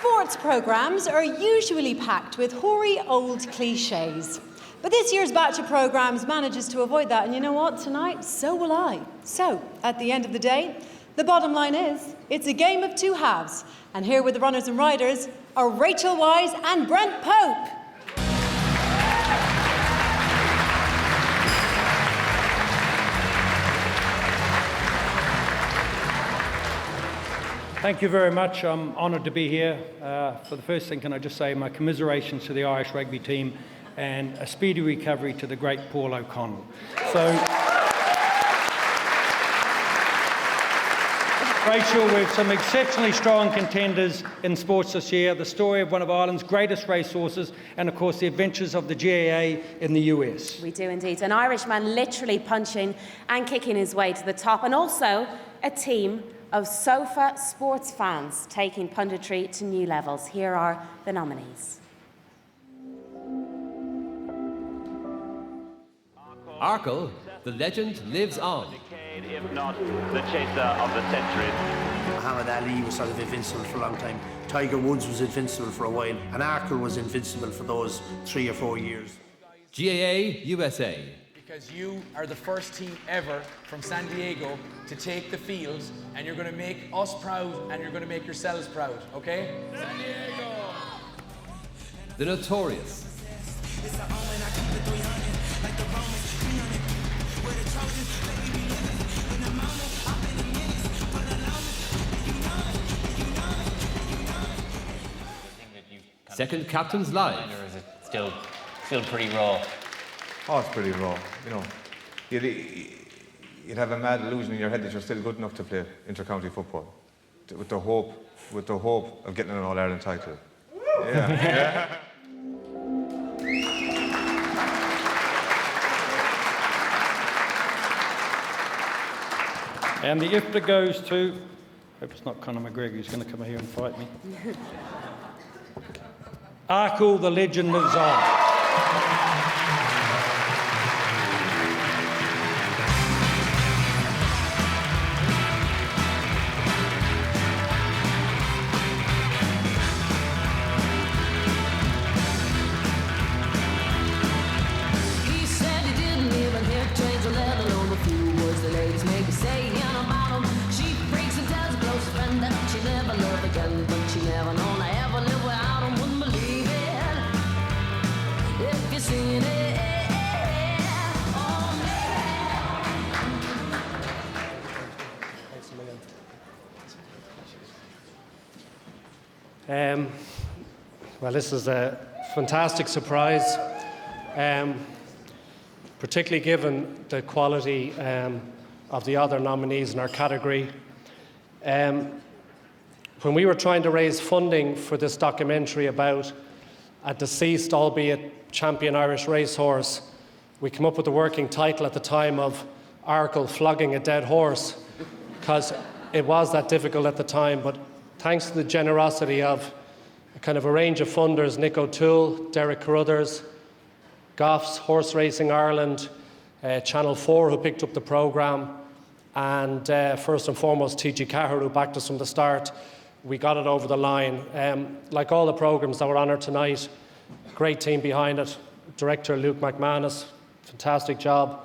Sports programmes are usually packed with hoary old cliches. But this year's batch of programmes manages to avoid that, and you know what? Tonight, so will I. So, at the end of the day, the bottom line is, it's a game of two halves. And here with the runners and riders are Rachel Wise and Brent Pope. Thank you very much. I'm honoured to be here. For the first thing, can I just say my commiserations to the Irish rugby team and a speedy recovery to the great Paul O'Connell. So, Rachel, we have some exceptionally strong contenders in sports this year. The story of one of Ireland's greatest racehorses and, of course, the adventures of the GAA in the US. We do indeed. An Irishman literally punching and kicking his way to the top, and also a team of sofa sports fans taking punditry to new levels. Here are the nominees. Arkle, the legend lives on. If not the chaser of the century. Muhammad Ali was sort of invincible for a long time. Tiger Woods was invincible for a while. And Arkle was invincible for those 3 or 4 years. GAA USA. Because you are the first team ever from San Diego to take the field, and you're going to make us proud and you're going to make yourselves proud, okay? San Diego! The Notorious. Second Captain's Live. Or is it still pretty raw? Oh, it's pretty raw. You know, you'd have a mad illusion in your head that you're still good enough to play inter-county football, with the hope of getting an All-Ireland title. Yeah. And the IFTA goes to, I hope it's not Conor McGregor who's going to come here and fight me. Arkle, the legend lives on. Well, this is a fantastic surprise, particularly given the quality of the other nominees in our category. When we were trying to raise funding for this documentary about a deceased, albeit champion Irish racehorse, we came up with the working title at the time of Arkle Flogging a Dead Horse, because it was that difficult at the time. But thanks to the generosity of kind of a range of funders, Nick O'Toole, Derek Carruthers, Goffs, Horse Racing Ireland, Channel 4 who picked up the programme, and first and foremost TG Cahir who backed us from the start, we got it over the line. Like all the programmes that were on here tonight, great team behind it. Director Luke McManus, fantastic job.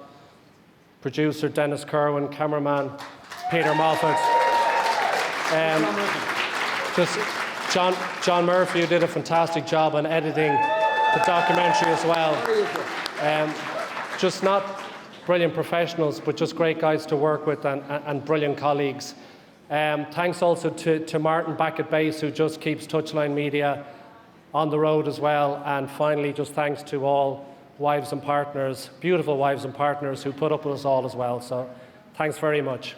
Producer Dennis Kerwin, cameraman Peter Moffat. Just John Murphy, who did a fantastic job on editing the documentary as well. Just not brilliant professionals, but just great guys to work with and brilliant colleagues. Thanks also to Martin back at base, who just keeps Touchline Media on the road as well. And finally, just thanks to all wives and partners, beautiful wives and partners who put up with us all as well. So thanks very much.